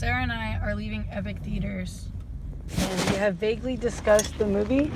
Sarah and I are leaving Epic Theaters. And we have vaguely discussed the movie,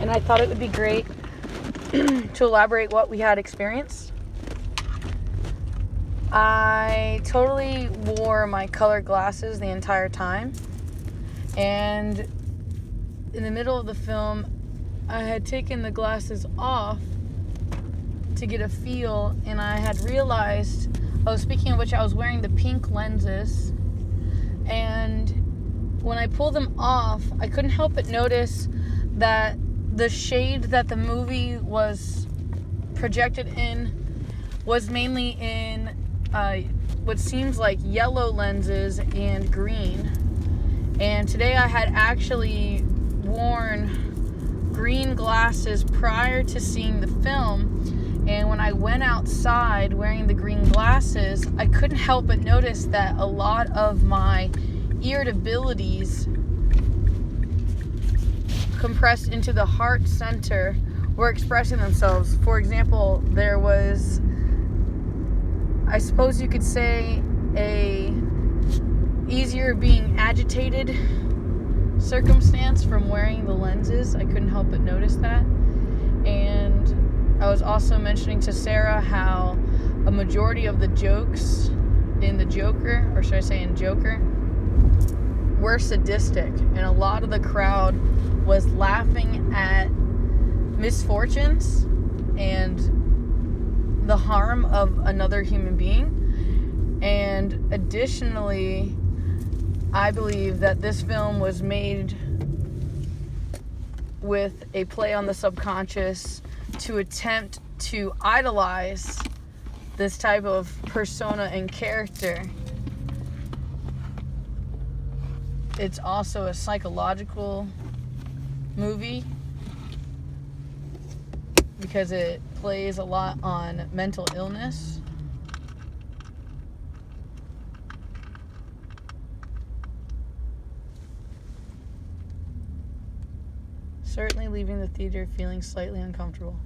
and I thought it would be great to elaborate what we had experienced. I totally wore my colored glasses the entire time, and in the middle of the film, I had taken the glasses off to get a feel, and I had realized, speaking of which, I was wearing the pink lenses, and when I pulled them off, I couldn't help but notice that the shade that the movie was projected in was mainly in what seems like yellow lenses and green. And today I had actually worn green glasses prior to seeing the film, and when I went outside wearing the green glasses, I couldn't help but notice that a lot of my irritabilities compressed into the heart center were expressing themselves. For example, there was, I suppose you could say, a easier being agitated circumstance from wearing the lenses. I couldn't help but notice that. And I was also mentioning to Sarah how a majority of the jokes in the Joker, or should I say in Joker, were sadistic, and a lot of the crowd was laughing at misfortunes and the harm of another human being. And additionally, I believe that this film was made with a play on the subconscious to attempt to idolize this type of persona and character. It's also a psychological movie because it plays a lot on mental illness. Certainly leaving the theater feeling slightly uncomfortable.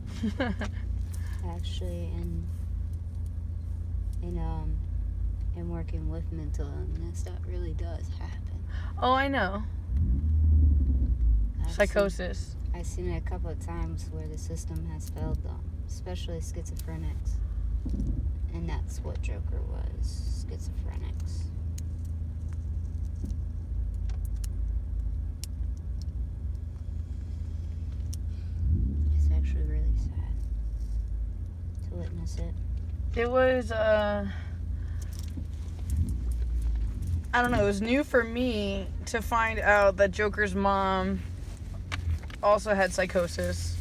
Actually, in working with mental illness, that really does happen. Oh, I know. Psychosis. I've seen it a couple of times where the system has failed them, especially schizophrenics. And that's what Joker was, schizophrenics. It's actually really sad to witness it. It was, I don't know, it was new for me to find out that Joker's mom also had psychosis,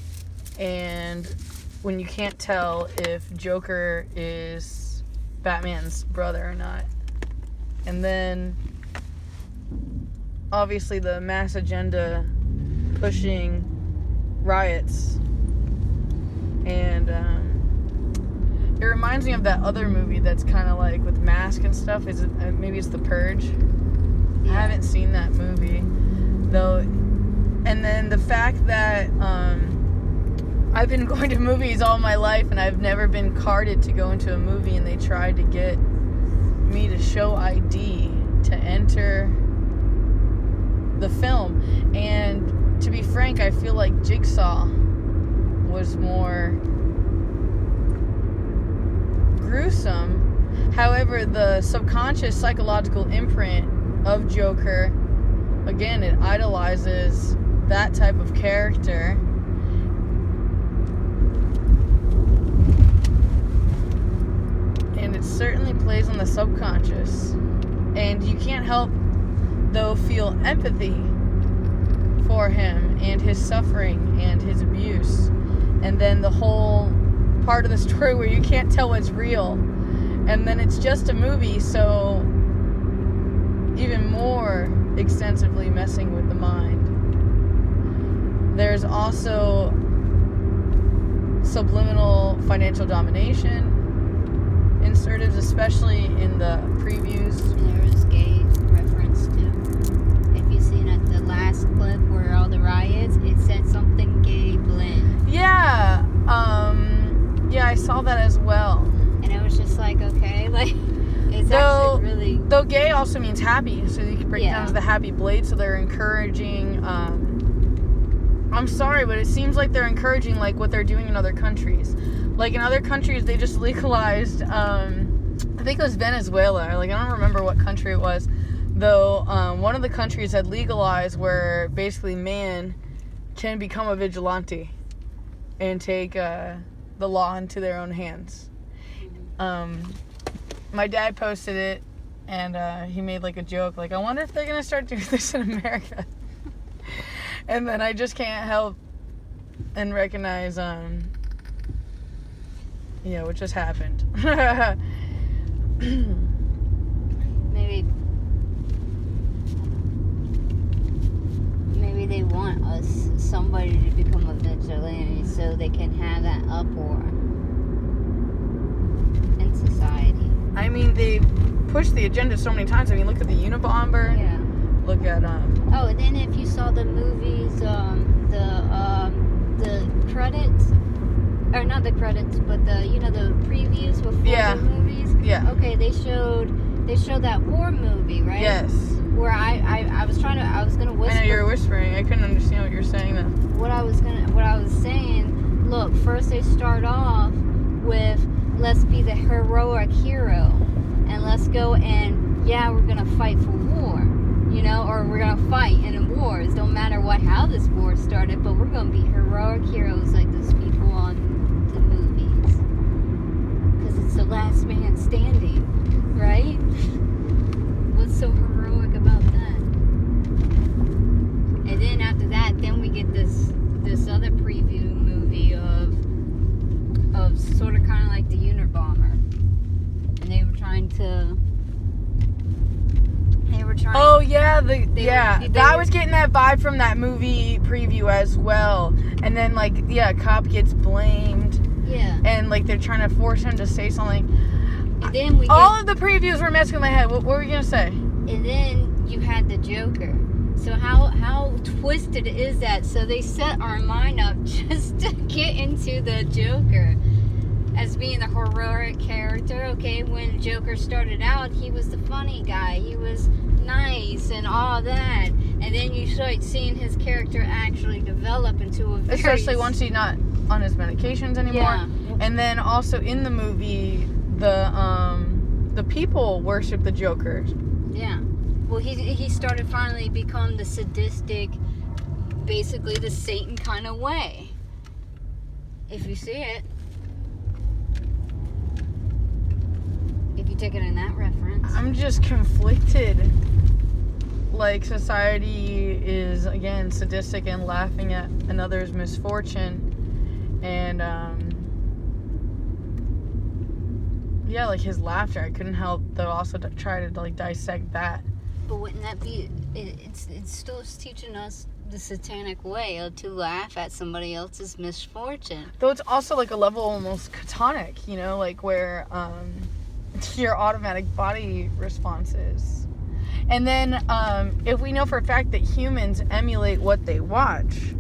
and when you can't tell if Joker is Batman's brother or not. And then obviously the mass agenda pushing riots, and it reminds me of that other movie that's kind of like with mask and stuff. Is it maybe it's The Purge? Yeah. I haven't seen that movie though. And then the fact that I've been going to movies all my life and I've never been carded to go into a movie, and they tried to get me to show ID to enter the film. And to be frank, I feel like Jigsaw was more gruesome. However, the subconscious psychological imprint of Joker, again, it idolizes that type of character. And it certainly plays on the subconscious. And you can't help, though, feel empathy for him and his suffering and his abuse. And then the whole part of the story where you can't tell what's real. And then it's just a movie, so even more extensively messing with the mind. There's also subliminal financial domination inserted, especially in the previews. There was gay reference too. If you've seen at the last clip where all the riots, it said something gay blend. Yeah, I saw that as well. And it was just like, okay, like, it's actually really though gay also means happy, so you can break it down to the happy blade. So they're encouraging. I'm sorry, but it seems like they're encouraging like what they're doing in other countries. Like in other countries, they just legalized. I think it was Venezuela. Like I don't remember what country it was. Though one of the countries had legalized where basically man can become a vigilante and take the law into their own hands. My dad posted it, and he made like a joke, like, I wonder if they're gonna start doing this in America. And then I just can't help and recognize, what just happened. Maybe they want somebody to become a vigilante so they can have that uproar in society. I mean, they pushed the agenda so many times. I mean, look at the Unabomber. Yeah. Look at Oh, and then if you saw the movies, the credits, or not the credits, but the previews before the movies. Yeah. Okay, they showed that war movie, right? Yes. Where I was gonna whisper. I know you're whispering. I couldn't understand what you were saying though. What I was saying. Look, first they start off with let's be the heroic hero, and let's go and we're gonna fight for war, or we're gonna fight in wars. Don't matter how this war started, but we're gonna be heroic heroes like those people on the movies, because it's the last man standing, right? What's so heroic about that? And then after that, then we get this other preview movie of sort of kind of like the Unabomber, and they were trying. Oh yeah, I was getting that vibe from that movie preview as well. And then cop gets blamed. Yeah. And they're trying to force him to say something. And then all of the previews were messing with my head. What were we gonna say? And then you had the Joker. So how twisted is that? So they set our mind up just to get into the Joker as being the heroic character. Okay, when Joker started out, he was the funny guy. He was nice and all that. And then you start seeing his character actually develop into a very... Especially once he's not on his medications anymore. Yeah. And then also in the movie, the people worship the Joker. Yeah. Well, he started finally become the sadistic, basically the Satan kind of way. If you see it. If you take it in that reference. I'm just conflicted. Society is, again, sadistic and laughing at another's misfortune. And, his laughter. I couldn't help, though, also to try to, dissect that. But wouldn't that be... It's still teaching us the satanic way to laugh at somebody else's misfortune. Though it's also, a level almost catonic, where, your automatic body responses. And then, if we know for a fact that humans emulate what they watch,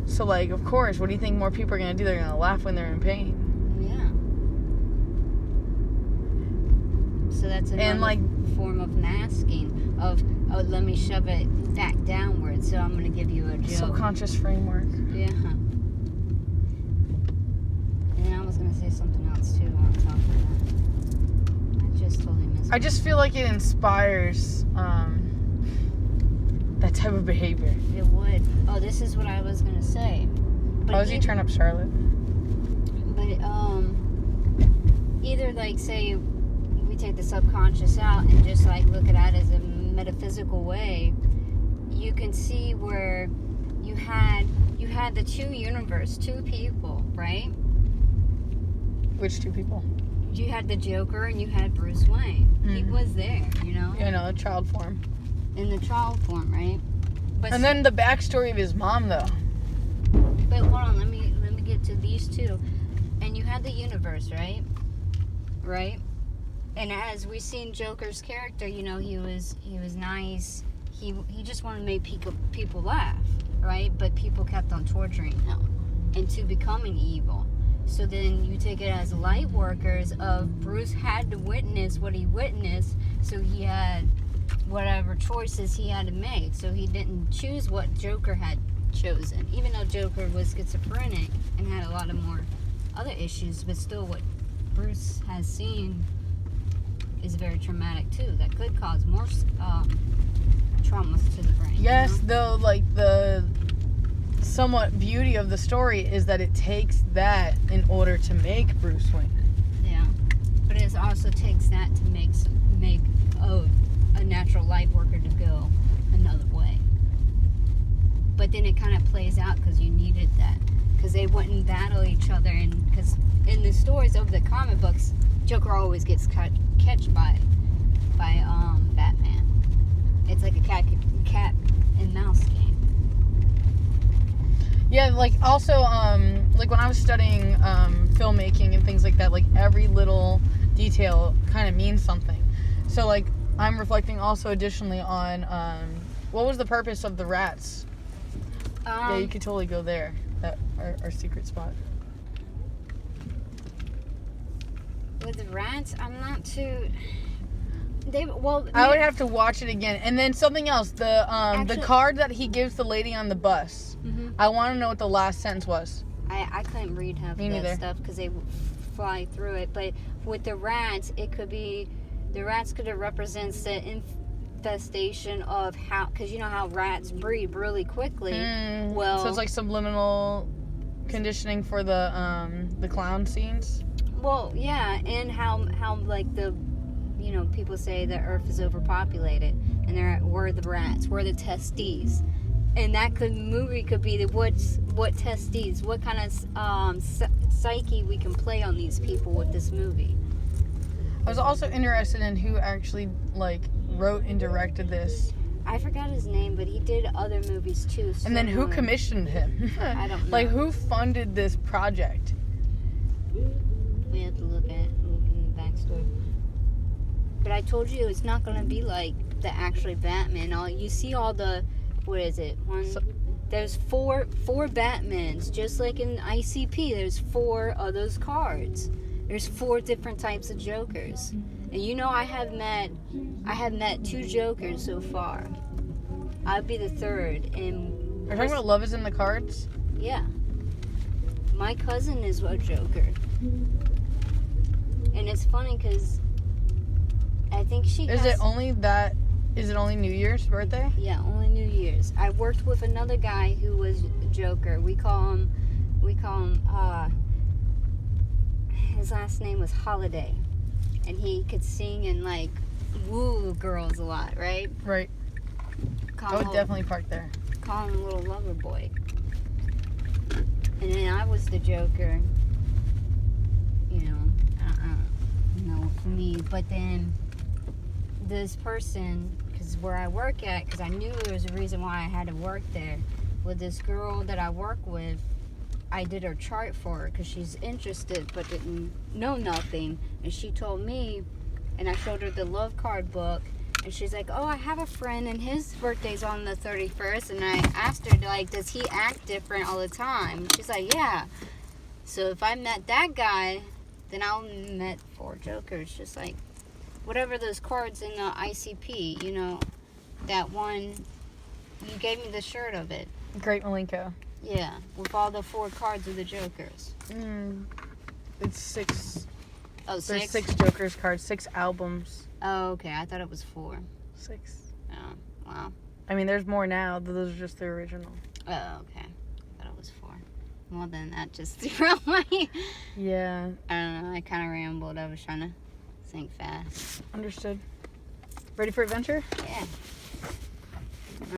so, of course, what do you think more people are going to do? They're going to laugh when they're in pain. Yeah. So that's another form of masking of, let me shove it back downward, so I'm going to give you a joke. Subconscious framework. Yeah. And then I was going to say something else, too, on top of that. I just feel like it inspires that type of behavior. It would. Oh, this is what I was gonna say. How does he turn up Charlotte? But either say we take the subconscious out and just look at it as a metaphysical way, you can see where you had the two people, right? Which two people? You had the Joker and you had Bruce Wayne. Mm-hmm. He was there, Yeah, the child form. In the child form, right? But and then the backstory of his mom, though. But hold on, let me get to these two. And you had the universe, right? Right? And as we seen Joker's character, he was nice. He just wanted to make people laugh, right? But people kept on torturing him into becoming evil. So then you take it as light workers of Bruce had to witness what he witnessed, so he had whatever choices he had to make. So he didn't choose what Joker had chosen, even though Joker was schizophrenic and had a lot of more other issues, but still what Bruce has seen is very traumatic too. That could cause more traumas to the brain. Yes, you know? though, like the somewhat beauty of the story is that it takes that in order to make Bruce Wayne. Yeah, but it also takes that to make a natural light worker to go another way. But then it kind of plays out because you needed that, because they wouldn't battle each other, and because in the stories of the comic books, Joker always gets catched by Batman. It's like a cat and mouse game. Yeah, like also, like when I was studying filmmaking and things like that, like every little detail kind of means something. So like I'm reflecting also additionally on what was the purpose of the rats? Yeah, you could totally go there. That our secret spot. With the rats, I'm not too. I would have to watch it again. And then something else, the Actually- card that he gives the lady on the bus. Mm-hmm. I want to know what the last sentence was. I couldn't read half Me of neither. that stuff because they fly through it. But with the rats, it could be the rats could have represents the infestation of how, because you know how rats breed really quickly. Well, So it's like subliminal conditioning for the clown scenes. well, yeah, and how like the people say the Earth is overpopulated, and we're the rats, we're the testes. And that movie could be what testes, what kind of psyche we can play on these people with this movie. I was also interested in who actually like wrote and directed this, I forgot his name, but he did other movies too. and then who similar. commissioned him. I don't know. Like who funded this project. We have to look in the backstory. But I told you it's not going to be like the actual Batman. You see all the, what is it? There's four Batmans, just like in ICP. There's 4 of those cards. There's 4 different types of Jokers, and I have met 2 Jokers so far. I'd be the 3rd, and Are you talking about Love Is in the Cards? yeah, my cousin is a Joker, and it's funny because I think she Is it only New Year's birthday? Yeah, only New Year's. I worked with another guy who was a Joker. We call him his last name was Holiday, and he could sing and like woo girls a lot, right? Right. I would definitely park there. Call him a little lover boy. And then I was the Joker. No, me. But then this person, because where I work at, because I knew there was a reason why I had to work there, with this girl that I work with, I did her chart for her because she's interested but didn't know nothing. And she told me, and I showed her the love card book, and she's like, oh, I have a friend and his birthday's on the 31st. And I asked her, like, does he act different all the time? She's like, yeah. So if I met that guy, then I'll met 4 Jokers. Just like whatever those cards in the ICP, that one, you gave me the shirt of it. Great Malenko. Yeah, with all the 4 cards of the Jokers. It's 6. Oh, There's 6? 6 Joker's cards, 6 albums. Oh, okay. I thought it was 4. 6. Oh, wow. I mean, there's more now. Those are just the original. Oh, okay. I thought it was 4. Well, then that just threw my... Yeah. I don't know. I kind of rambled. I was trying to think fast. Understood. Ready for adventure? Yeah.